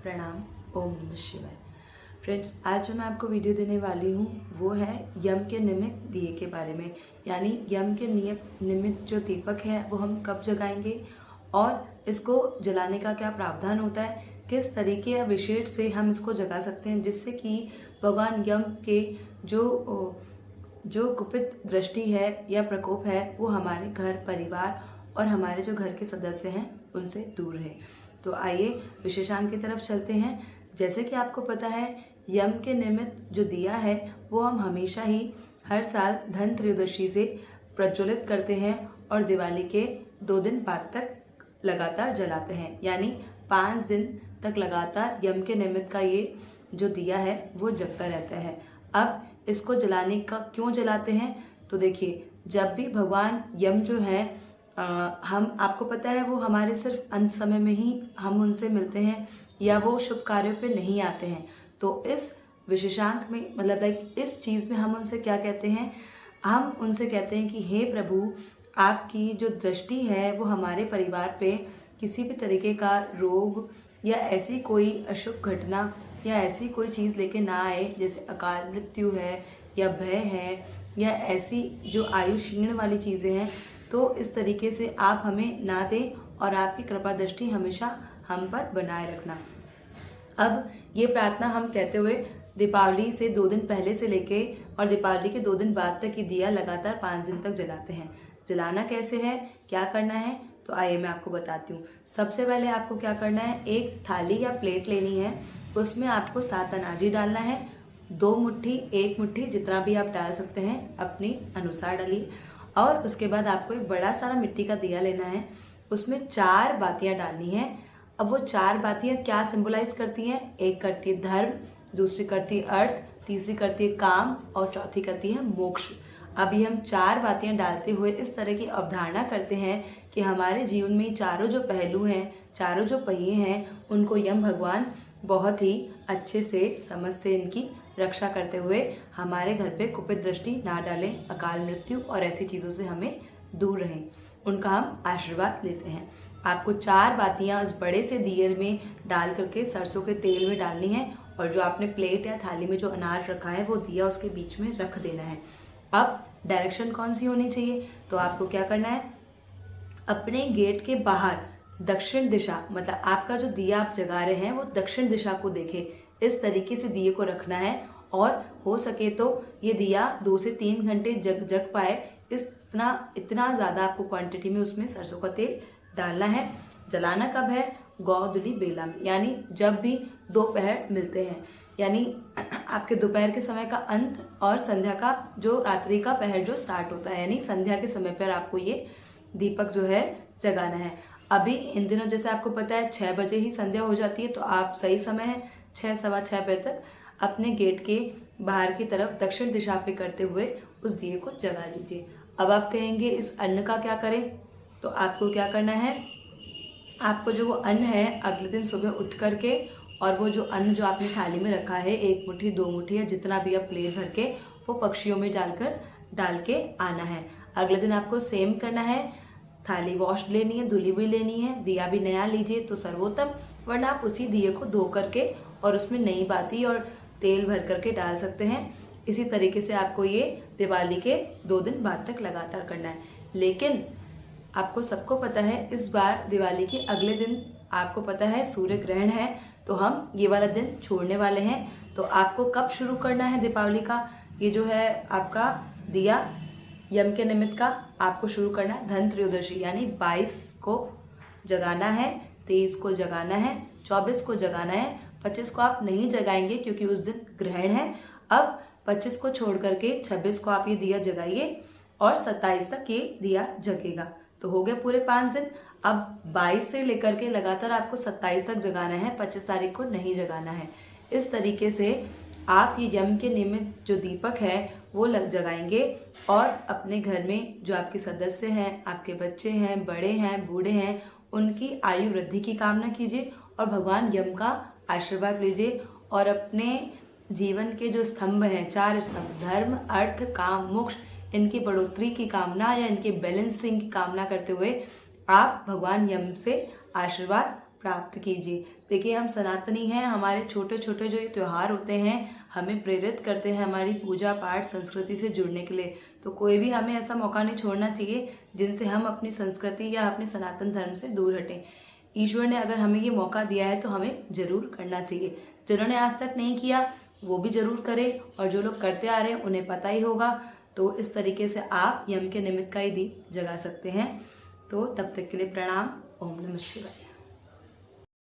प्रणाम। ओम नमः शिवाय। फ्रेंड्स, आज जो मैं आपको वीडियो देने वाली हूँ वो है यम के निमित्त दिए के बारे में। यानी यम के निमित्त जो दीपक है वो हम कब जगाएंगे और इसको जलाने का क्या प्रावधान होता है, किस तरीके या विशेष से हम इसको जगा सकते हैं जिससे कि भगवान यम के जो कुपित दृष्टि है या प्रकोप है वो हमारे घर परिवार और हमारे जो घर के सदस्य हैं उनसे दूर है। तो आइए विशेषांक की तरफ चलते हैं। जैसे कि आपको पता है, यम के निमित्त जो दिया है वो हम हमेशा ही हर साल धन त्रयोदशी से प्रज्वलित करते हैं और दिवाली के 2 दिन बाद तक लगातार जलाते हैं। यानी 5 दिन तक लगातार यम के निमित्त का ये जो दिया है वो जगता रहता है। अब इसको जलाने का क्यों जलाते हैं, तो देखिए, जब भी भगवान यम जो है हम आपको पता है वो हमारे सिर्फ अंत समय में ही हम उनसे मिलते हैं या वो शुभ कार्यों पे नहीं आते हैं। तो इस विशेषांक में मतलब लाइक इस चीज़ में हम उनसे क्या कहते हैं, हम उनसे कहते हैं कि हे प्रभु, आपकी जो दृष्टि है वो हमारे परिवार पे किसी भी तरीके का रोग या ऐसी कोई अशुभ घटना या ऐसी कोई चीज़ लेके ना आए, जैसे अकाल मृत्यु है या भय है या ऐसी जो आयु क्षीण वाली चीज़ें हैं। तो इस तरीके से आप हमें ना दें और आपकी कृपा दृष्टि हमेशा हम पर बनाए रखना। अब ये प्रार्थना हम कहते हुए दीपावली से 2 दिन पहले से लेके और दीपावली के 2 दिन बाद तक ये दिया लगातार 5 दिन तक जलाते हैं। जलाना कैसे है, क्या करना है, तो आइए मैं आपको बताती हूँ। सबसे पहले आपको क्या करना है, एक थाली या प्लेट लेनी है, उसमें आपको 7 अनाजी डालना है। 2 मुट्ठी 1 मुट्ठी जितना भी आप डाल सकते हैं अपनी अनुसार डालिए। और उसके बाद आपको एक बड़ा सारा मिट्टी का दिया लेना है, उसमें 4 बातियां डालनी है। अब वो 4 बातियां क्या सिंबलाइज करती हैं, एक करती है धर्म, दूसरी करती है अर्थ, तीसरी करती है काम और चौथी करती है मोक्ष। अभी हम 4 बातियां डालते हुए इस तरह की अवधारणा करते हैं कि हमारे जीवन में चारों जो पहलू हैं, चारों जो पहिए हैं, उनको यम भगवान बहुत ही अच्छे से समझ से इनकी रक्षा करते हुए हमारे घर पे कुपित दृष्टि ना डालें, अकाल मृत्यु और ऐसी चीज़ों से हमें दूर रहें, उनका हम आशीर्वाद लेते हैं। आपको 4 बातियां उस बड़े से दिए में डाल करके सरसों के तेल में डालनी है और जो आपने प्लेट या थाली में जो अनाज रखा है वो दिया उसके बीच में रख देना है। अब डायरेक्शन कौन सी होनी चाहिए, तो आपको क्या करना है, अपने गेट के बाहर दक्षिण दिशा, मतलब आपका जो दिया आप जगा रहे हैं वो दक्षिण दिशा को देखे, इस तरीके से दिए को रखना है। और हो सके तो ये दिया 2 से 3 घंटे जग पाए, इतना ज़्यादा आपको क्वांटिटी में उसमें सरसों का तेल डालना है। जलाना कब है, गोधूली बेला में, यानी जब भी दोपहर मिलते हैं, यानी आपके दोपहर के समय का अंत और संध्या का जो रात्रि का पहर जो स्टार्ट होता है, यानी संध्या के समय पर आपको ये दीपक जो है जगाना है। अभी इन दिनों जैसे आपको पता है 6 बजे ही संध्या हो जाती है, तो आप सही समय है 6 सवा 6 बजे तक अपने गेट के बाहर की तरफ दक्षिण दिशा पे करते हुए उस दिए को जगा लीजिए। अब आप कहेंगे इस अन्न का क्या करें, तो आपको क्या करना है, आपको जो वो अन्न है अगले दिन सुबह उठ करके और वो जो अन्न जो आपने थाली में रखा है 1 मुट्ठी 2 मुट्ठी या जितना भी आप प्लेट भर के वो पक्षियों में डाल के आना है। अगले दिन आपको सेम करना है, थाली वॉश लेनी है, धुली हुई लेनी है, दिया भी नया लीजिए तो सर्वोत्तम, वरना आप उसी दिए को धो करके और उसमें नई बाती और तेल भर करके डाल सकते हैं। इसी तरीके से आपको ये दिवाली के 2 दिन बाद तक लगातार करना है। लेकिन आपको सबको पता है इस बार दिवाली के अगले दिन आपको पता है सूर्य ग्रहण है, तो हम ये वाला दिन छोड़ने वाले हैं। तो आपको कब शुरू करना है दीपावली का ये जो है आपका दिया यम के निमित्त का, आपको शुरू करना है धन त्रयोदशी, यानी 22 को जगाना है, 23 को जगाना है, 24 को जगाना है, 25 को आप नहीं जगाएंगे क्योंकि उस दिन ग्रहण है। अब 25 को छोड़ करके 26 को आप ये दिया जगाइए और 27 तक ये दिया जगेगा। तो हो गए पूरे 5 दिन। अब 22 से लेकर के लगातार आपको 27 तक जगाना है, 25 तारीख को नहीं जगाना है। इस तरीके से आप ये यम के निमित्त जो दीपक है वो जगाएंगे और अपने घर में जो आपके सदस्य हैं, आपके बच्चे हैं, बड़े हैं, बूढ़े हैं, उनकी आयु वृद्धि की कामना कीजिए और भगवान यम का आशीर्वाद लीजिए और अपने जीवन के जो स्तंभ हैं, 4 स्तंभ धर्म अर्थ काम मोक्ष, इनकी बढ़ोतरी की कामना या इनके बैलेंसिंग की कामना करते हुए आप भगवान यम से आशीर्वाद प्राप्त कीजिए। देखिए, हम सनातनी हैं, हमारे छोटे छोटे जो ये त्योहार होते हैं हमें प्रेरित करते हैं हमारी पूजा पाठ संस्कृति से जुड़ने के लिए। तो कोई भी हमें ऐसा मौका नहीं छोड़ना चाहिए जिनसे हम अपनी संस्कृति या अपने सनातन धर्म से दूर हटें। ईश्वर ने अगर हमें ये मौका दिया है तो हमें जरूर करना चाहिए। जिन्होंने आज तक नहीं किया वो भी जरूर करें, और जो लोग करते आ रहे हैं उन्हें पता ही होगा। तो इस तरीके से आप यम के निमित्त का ही दीप जगा सकते हैं। तो तब तक के लिए प्रणाम। ओम नमः शिवाय।